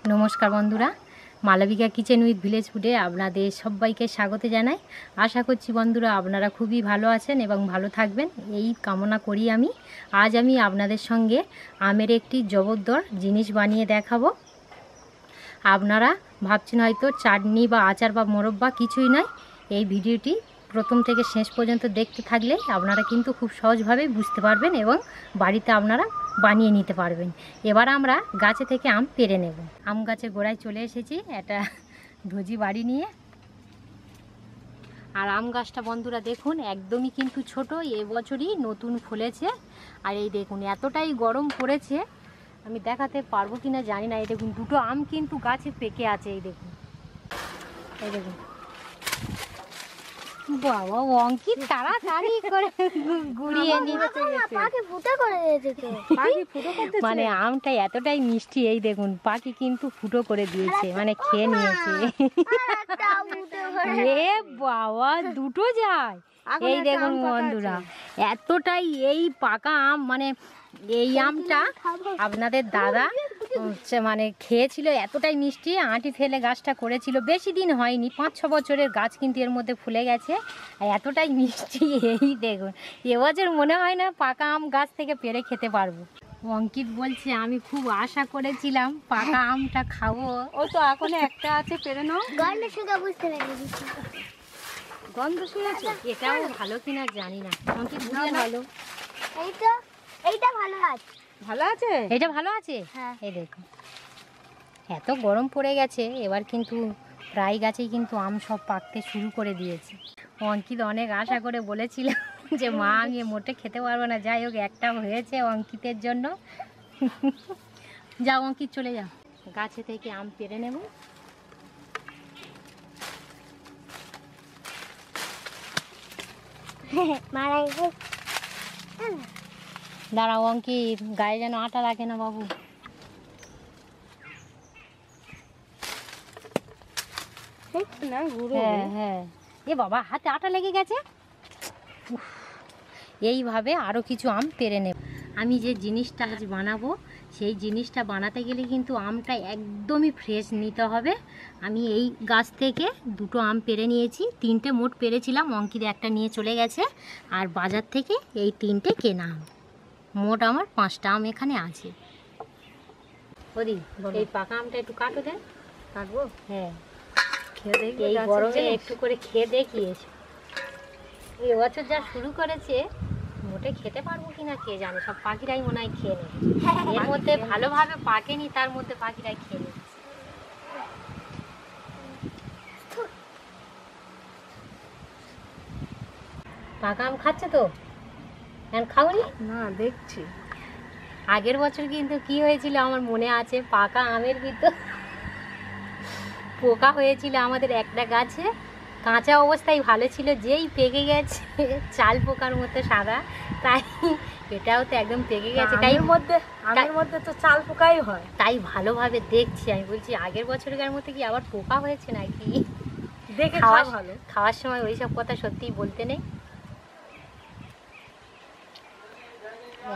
নমস্কার বন্ধুরা, Malavika kitchen with village ফুডে আপনাদের সবাইকে স্বাগত জানাই। আশা করছি বন্ধুরা আপনারা খুবই ভালো আছেন এবং ভালো থাকবেন, এই কামনা করি আমি। আজ আমি আপনাদের সঙ্গে আমের একটি জবরদস্ত জিনিস বানিয়ে দেখাবো। আপনারা ভাবছেন হয়তো চাটনি বা আচার বা মোরব্বা, কিছুই নয়। এই ভিডিওটি প্রথম থেকে শেষ পর্যন্ত দেখতে থাকলে আপনারা কিন্তু খুব সহজভাবে বুঝতে পারবেন এবং বাড়িতে আপনারা বানিয়ে নিতে পারবেন। এবার আমরা গাছে থেকে আম পেড়ে নেব। আম গাছের গোড়ায় চলে এসেছি একটা ধজি বাড়ি নিয়ে। আর আম গাছটা বন্ধুরা দেখুন একদমই কিন্তু ছোট, এবছরই নতুন ফলেছে। আর এই দেখুন এতটাই গরম পড়েছে, আমি দেখাতে পারবো কিনা জানি না। এই দেখুন দুটো আম কিন্তু গাছে পেকে আছে। এই দেখুন, এই দেখুন। বাবা অঙ্কিত তাড়াতাড়ি করে গুড়িয়ে নিচ্ছে, মানে আমটা এতটাই মিষ্টি। এই দেখুন পাখি কিন্তু ফুটো করে দিয়েছে, মানে খেয়ে নিয়েছে। এ বাবা দুটো যায়। এই দেখুন বন্ধুরা এতটাই এই পাকা আম, মানে এই আমটা আপনাদের দাদা মানে খেয়েছিল, এতটাই মিষ্টি। আঁটি ফেলে গাছটা করেছিল, বেশি দিন হয়নি, 5-6 বছরের গাছ কিন্তু এর মধ্যে ফুলে গেছে। আর এতটাই মিষ্টি, এই দেখুন এবছর মনে হয় না পাকা আম গাছ থেকে পেড়ে খেতে পারবো। অঙ্কিত বলছে আমি খুব আশা করেছিলাম পাকা আমটা খাবো, ও তো এখন একটা আছে পেড়ে নাও। গন্ধ শুনে বুঝতে পেরেছি, গন্ধ শুনেছো? এটাও ভালো কিনা জানি না। অঙ্কিত বুঝে ভালো, এইটা ভালো আছে, ভালো আছে, এটা ভালো আছে। হ্যাঁ এই দেখো এত গরম পড়ে গেছে, এবার কিন্তু প্রায় গাছেই কিন্তু আম সব পাকতে শুরু করে দিয়েছে। অঙ্কিত অনেক আশা করে বলেছিল যে মা আমি মোটে খেতে পারবো না, যাই হোক একটা হয়েছে অঙ্কিতের জন্য। যাও অঙ্কিত চলে যাও, গাছে থেকে আম পেড়ে নেব। দাঁড়াও অঙ্কিত, গায়ে যেন আটা লাগে না বাবু। হ্যাঁ হ্যাঁ, এ বাবা হাতে আটা লেগে গেছে। এইভাবে আরও কিছু আম পেড়ে নেব। আমি যে জিনিসটা আজ বানাবো সেই জিনিসটা বানাতে গেলে কিন্তু আমটা একদমই ফ্রেশ নিতে হবে। আমি এই গাছ থেকে দুটো আম পেড়ে নিয়েছি, 3টে মোট পেড়েছিলাম, অঙ্কিত একটা নিয়ে চলে গেছে। আর বাজার থেকে এই 3টে কেনা আম, মোট আমার 5টা আম এখানে আছে। ওদি এই পাকা আমটা একটু কাটো দেন। কাটবো? হ্যাঁ, এই গরমে একটু করে খেয়ে দেখিয়েছে। এই বছর যা শুরু করেছে, মোটে খেতে পারবো কিনা কে জানে, সব পাখিরাই মনে হয় খেয়ে নেবে। এর মধ্যে ভালোভাবে পাকেনি, তার মধ্যে পাখিরাই খেয়ে নেবে। পাকা আম খাচ্ছে তো? এখন খাওনি? না, দেখছি। আগের বছর কিন্তু কি হয়েছিল আমার মনে আছে, পাকা আমের ভিতর পোকা হয়েছিল আমাদের একটা গাছে। কাঁচা অবস্থায় ভালো ছিল, যেই পেকে গেছে চাল পোকার মতো সাদা, তাই এটাও তো একদম পেকে গেছে। তাই আমের মধ্যে তো চাল পোকাই হয়, তাই ভালোভাবে দেখছি। আমি বলছি আগের বছরের মধ্যে কি আবার পোকা হয়েছে নাকি, দেখে ভালো। খাওয়ার সময় ওইসব কথা সত্যিই বলতে নেই।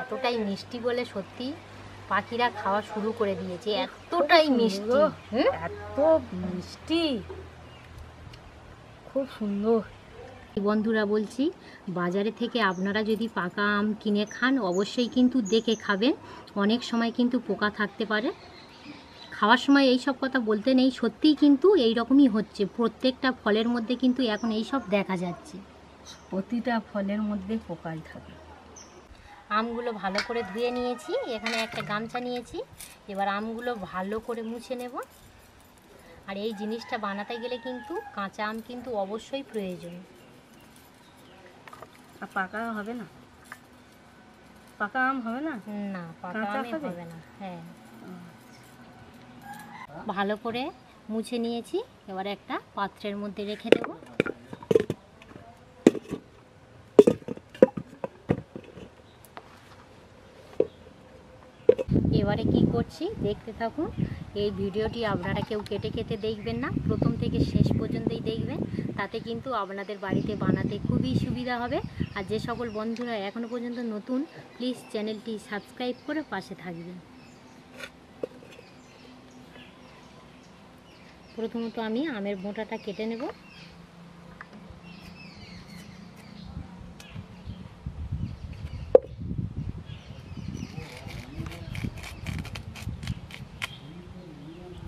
এতটাই মিষ্টি বলে সত্যি পাখিরা খাওয়া শুরু করে দিয়েছে, এতটাই মিষ্টি। এত মিষ্টি, খুব সুন্দর। বন্ধুরা বলছি, বাজারে থেকে আপনারা যদি পাকা আম কিনে খান অবশ্যই কিন্তু দেখে খাবেন, অনেক সময় কিন্তু পোকা থাকতে পারে। খাওয়ার সময় এই সব কথা বলতে নেই, সত্যিই কিন্তু এই রকমই হচ্ছে। প্রত্যেকটা ফলের মধ্যে কিন্তু এখন এই সব দেখা যাচ্ছে, প্রতিটা ফলের মধ্যে পোকাই থাকে। আমগুলো ভালো করে ধুয়ে নিয়েছি, এখানে একটা গামছা নিয়েছি। এবার আমগুলো ভালো করে মুছে নেব। আর এই জিনিসটা বানাতে গেলে কিন্তু কাঁচা আম কিন্তু অবশ্যই প্রয়োজন। পাকা হবে না, পাকা আম হবে না, না পাকা আম হবে না। হ্যাঁ, ভালো করে মুছে নিয়েছি, এবার একটা পাত্রের মধ্যে রেখে দেব। এবারে কি করছি দেখতে থাকুন। এই ভিডিওটি আপনারা কেউ কেটে কেটে দেখবেন না, প্রথম থেকে শেষ পর্যন্তই দেখবেন, তাতে কিন্তু আপনাদের বাড়িতে বানাতে খুবই সুবিধা হবে। আর যে সকল বন্ধুরা এখনও পর্যন্ত নতুন, প্লিজ চ্যানেলটি সাবস্ক্রাইব করে পাশে থাকবেন। প্রথমত আমি আমের বোঁটাটা কেটে নেব।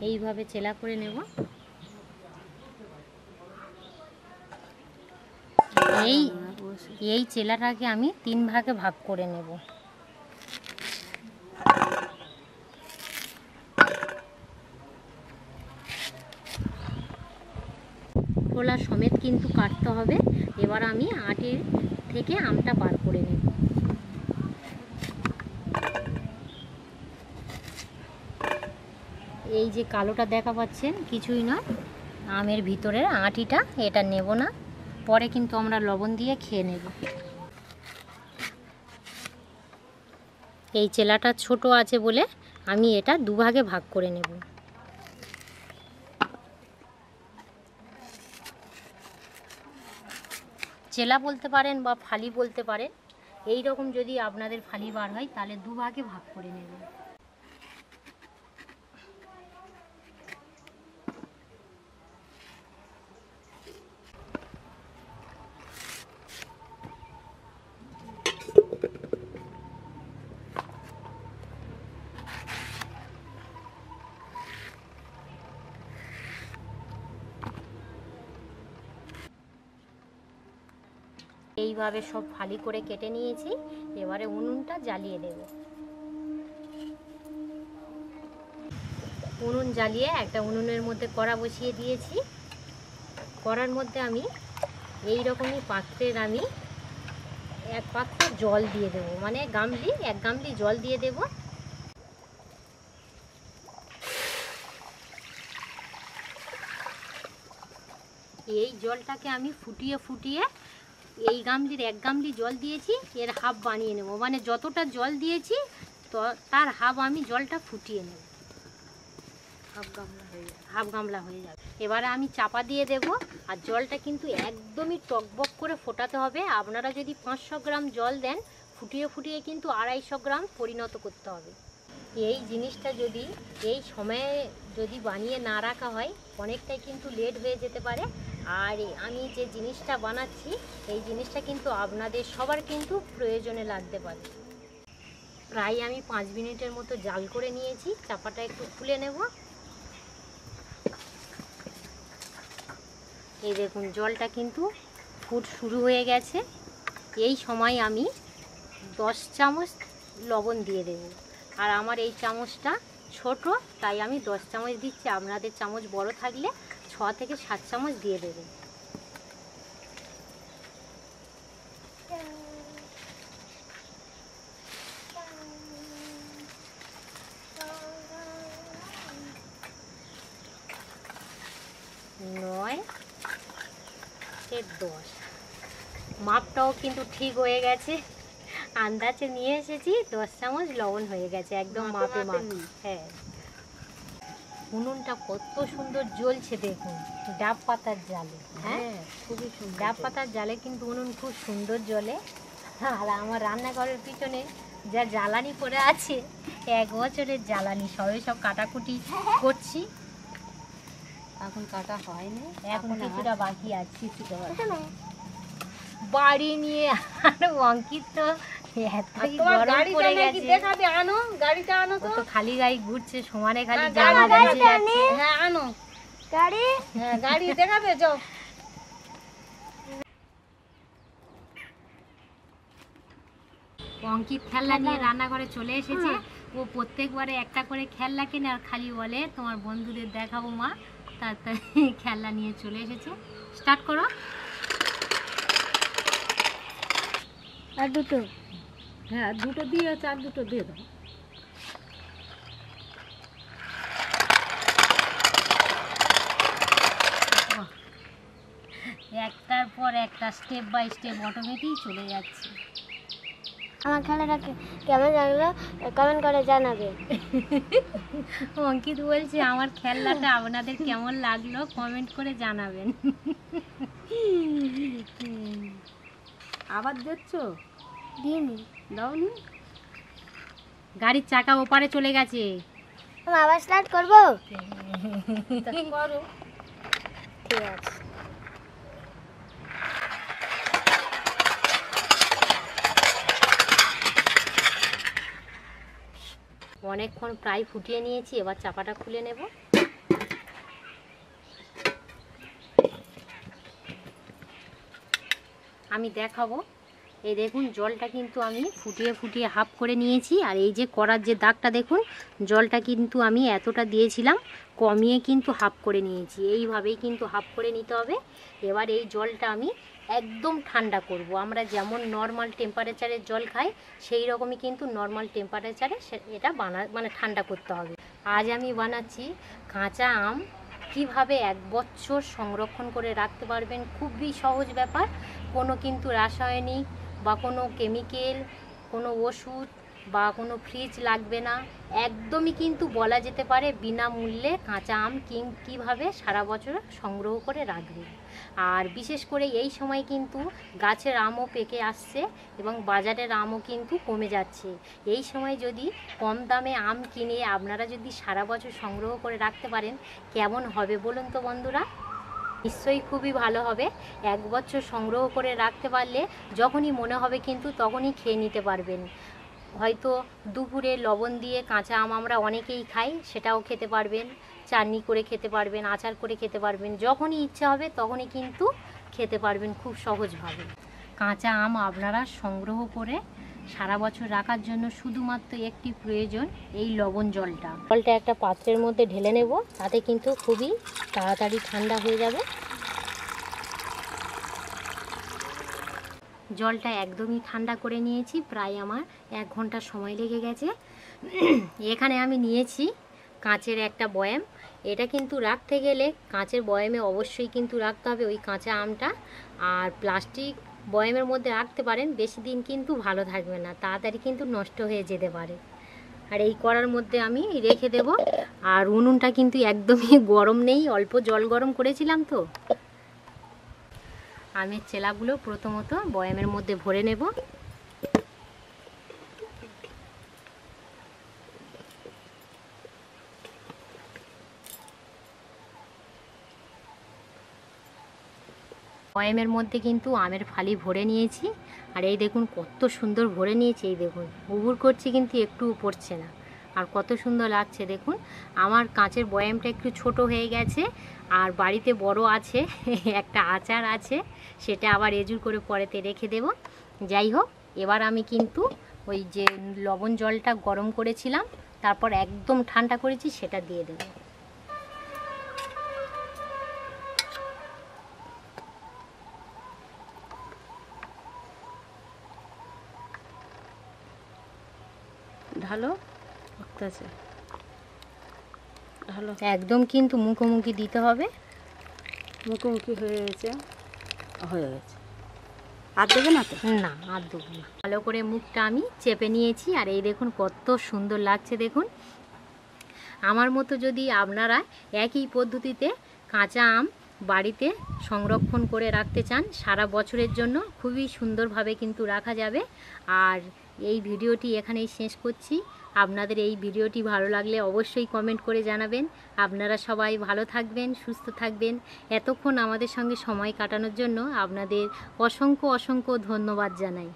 এইভাবে চেলা করে নেব। এই চেলাটাকে আমি 3 ভাগে ভাগ করে নেব। খোলা সমেত কিন্তু কাটতে হবে। এবার আমি আটির থেকে আমটা বার করে নেব। এই যে কালোটা দেখা পাচ্ছেন কিছুই নয়, আমের ভিতরের আটিটা, এটা নেব না, পরে কিন্তু আমরা লবণ দিয়ে খেয়ে নেব। এই চেলাটা ছোট আছে বলে আমি এটা 2 ভাগে ভাগ করে নেব। চেলা বলতে পারেন বা ফালি বলতে পারেন। এই রকম যদি আপনাদের ফালি বার হয় তাহলে 2 ভাগে ভাগ করে নেবেন। এইভাবে সব ফালি করে কেটে নিয়েছি। এবারে উনুনটা জ্বালিয়ে দেব। উনুন জ্বালিয়ে একটা উনুনের মধ্যে কড়া বসিয়ে দিয়েছি। কড়ার মধ্যে আমি এই রকমই পাত্রের আমি 1 পাত্র জল দিয়ে দেব, মানে গামলি, 1 গামলি জল দিয়ে দেব। এই জলটাকে আমি ফুটিয়ে ফুটিয়ে, এই গামলির 1 গামলি জল দিয়েছি, এর হাফ বানিয়ে নেব, মানে যতটা জল দিয়েছি তো তার হাফ আমি জলটা ফুটিয়ে নেব। হাফ গামলা হয়ে যাবে। এবারে আমি চাপা দিয়ে দেব। আর জলটা কিন্তু একদমই টকবক করে ফোটাতে হবে। আপনারা যদি 500 গ্রাম জল দেন, ফুটিয়ে ফুটিয়ে কিন্তু 250 গ্রাম পরিণত করতে হবে। এই জিনিসটা যদি এই সময়ে যদি বানিয়ে না রাখা হয়, অনেকটাই কিন্তু লেট হয়ে যেতে পারে। আর আমি যে জিনিসটা বানাচ্ছি, এই জিনিসটা কিন্তু আপনাদের সবার কিন্তু প্রয়োজনে লাগতে পারে। প্রায় আমি 5 মিনিটের মতো জাল করে নিয়েছি। চাপাটা একটু খুলে নেব। এই দেখুন জলটা কিন্তু ফুট শুরু হয়ে গেছে। এই সময় আমি 10 চামচ লবণ দিয়ে দেব। আর আমার এই চামচটা ছোট, তাই আমি 10 চামচ দিচ্ছি। আপনাদের চামচ বড় থাকলে 6 থেকে 7 চামচ দিয়ে দেবেন। নয় 10 মাপটাও কিন্তু ঠিক হয়ে গেছে। আন্দাজে নিয়ে এসেছি, 10 চামচ লবণ হয়ে গেছে, একদম মাপে মাপ। হ্যাঁ, উনুনটা কত সুন্দর জ্বলছে দেখুন, ডাব পাতার জালে। হ্যাঁ, খুবই সুন্দর। ডাব পাতার জালে কিন্তু উনুন খুব সুন্দর জ্বলে। আর আমার রান্নাঘরের পিছনে যা জ্বালানি পড়ে আছে, 1 বছরের জ্বালানি, সব কাটাকুটি করছি। এখন কাটা হয়নি, এখন কিছুটা বাকি আছে। বাড়ি নিয়ে আর অঙ্কিত তো এতই গরম পড়ে গেছে। দেখাবে, আনো গাড়িটা, আনো তো। খালি গাড়ি ঘুরছে, সমানে খালি জামা ঘুরছে যাচ্ছে। হ্যাঁ আনো গাড়ি, হ্যাঁ গাড়ি দেখাবে, যাও। অঙ্কিত খেলনা নিয়ে রান্নাঘরে চলে এসেছে। ও প্রত্যেকবারে একটা করে খেলনা কিনে আর খালি বলে তোমার বন্ধুদের দেখাবো মা। তাড়াতাড়ি খেলনা নিয়ে চলে এসেছে। স্টার্ট করো। আর দুটো, হ্যাঁ দুটো দিয়েছে, আর দুটো দিয়ে দাও। একটার পর একটা স্টেপ বাই স্টেপ অটোমেটিক চলে যাচ্ছে। আমার খেলাটা কেমন লাগলো কমেন্ট করে জানাবে। অঙ্কিত বলছে আমার খেলনাটা আপনাদের কেমন লাগলো কমেন্ট করে জানাবেন। আবার দিচ্ছ? দিইনি, দাওনি। গাড়ির চাকা ওপারে চলে গেছে। আবার স্টার্ট করবো? করো। ফুটে আছে। অনেকক্ষণ প্রায় ফুটিয়ে নিয়েছি, এবার চাপাটা খুলে নেব। আমি দেখাবো, এই দেখুন জলটা কিন্তু আমি ফুটিয়ে ফুটিয়ে হাফ করে নিয়েছি। আর এই যে কড়ার যে দাগটা দেখুন, জলটা কিন্তু আমি এতটা দিয়েছিলাম, কমিয়ে কিন্তু হাফ করে নিয়েছি। এইভাবেই কিন্তু হাফ করে নিতে হবে। এবার এই জলটা আমি একদম ঠান্ডা করব। আমরা যেমন নর্মাল টেম্পারেচারের জল খাই সেই রকমই কিন্তু নর্মাল টেম্পারেচারে এটা মানে ঠান্ডা করতে হবে। আজ আমি বানাচ্ছি কাঁচা আম কিভাবে 1 বছর সংরক্ষণ করে রাখতে পারবেন। খুবই সহজ ব্যাপার, কোনো কিন্তু রাসায়নিক বা কোনো কেমিক্যাল, কোনো ওষুধ বা কোনো ফ্রিজ লাগবে না। একদমই কিন্তু বলা যেতে পারে বিনামূল্যে কাঁচা আম কীভাবে সারা বছর সংগ্রহ করে রাখবেন। আর বিশেষ করে এই সময় কিন্তু গাছের আমও পেকে আসছে এবং বাজারের আমও কিন্তু কমে যাচ্ছে। এই সময় যদি কম দামে আম কিনে আপনারা যদি সারা বছর সংগ্রহ করে রাখতে পারেন, কেমন হবে বলুন তো বন্ধুরা? নিশ্চয়ই খুবই ভালো হবে। 1 বছর সংগ্রহ করে রাখতে পারলে যখনই মনে হবে কিন্তু তখনই খেয়ে নিতে পারবেন। হয়তো দুপুরে লবণ দিয়ে কাঁচা আম আমরা অনেকেই খাই, সেটাও খেতে পারবেন, চাটনি করে খেতে পারবেন, আচার করে খেতে পারবেন। যখনই ইচ্ছা হবে তখনই কিন্তু খেতে পারবেন খুব সহজভাবে। কাঁচা আম আপনারা সংগ্রহ করে সারা বছর রাখার জন্য শুধুমাত্র একটি প্রয়োজন, এই লবণ জলটা। জলটা একটা পাত্রের মধ্যে ঢেলে নেব, তাতে কিন্তু খুবই তাড়াতাড়ি ঠান্ডা হয়ে যাবে। জলটা একদমই ঠান্ডা করে নিয়েছি, প্রায় আমার 1 ঘন্টা সময় লেগে গেছে। এখানে আমি নিয়েছি কাঁচের একটা বয়াম। এটা কিন্তু রাখতে গেলে কাঁচের বয়ামে অবশ্যই কিন্তু রাখতে হবে ওই কাঁচা আমটা। আর প্লাস্টিক বয়ামের মধ্যে রাখতে পারেন, বেশি দিন কিন্তু ভালো থাকবে না, তাড়াতাড়ি কিন্তু নষ্ট হয়ে যেতে পারে। আর এই কড়ার মধ্যে আমি রেখে দেব। আর উনুনটা কিন্তু একদমই গরম নেই, অল্প জল গরম করেছিলাম তো। আমের চেলাগুলো প্রথমত বয়ামের মধ্যে ভরে নেব। বয়ামের মধ্যে কিন্তু আমের ফালি ভরে নিয়েছি। আর এই দেখুন কত সুন্দর ভরে নিয়েছি, এই দেখুন উবুর করছে কিন্তু একটুও পড়ছে না। আর কত সুন্দর লাগছে দেখুন। আমার কাঁচের বয়ামটা একটু ছোট হয়ে গেছে, আর বাড়িতে বড় আছে, একটা আচার আছে, সেটা আবার এজুর করে পরেতে রেখে দেব। যাই হোক, এবার আমি কিন্তু ওই যে লবণ জলটা গরম করেছিলাম, তারপর একদম ঠান্ডা করেছি, সেটা দিয়ে দেব। ঢালো, ঢালো, একদম কিন্তু মুখোমুখি দিতে হবে। মুখোমুখি হয়ে গেছে, হয়ে গেছে। আর দেবে না তো? না, আর দেবো না। ভালো করে মুখটা আমি চেপে নিয়েছি। আর এই দেখুন কত সুন্দর লাগছে দেখুন। আমার মতো যদি আপনারা একই পদ্ধতিতে কাঁচা আম বাড়িতে সংরক্ষণ করে রাখতে চান সারা বছরের জন্য, খুবই সুন্দরভাবে কিন্তু রাখা যাবে। আর এই ভিডিওটি এখানেই শেষ করছি। আপনাদের এই ভিডিওটি ভালো লাগলে অবশ্যই কমেন্ট করে জানাবেন। আপনারা সবাই ভালো থাকবেন, সুস্থ থাকবেন। এতক্ষণ আমাদের সঙ্গে সময় কাটানোর জন্য আপনাদের অসংখ্য অসংখ্য ধন্যবাদ জানাই।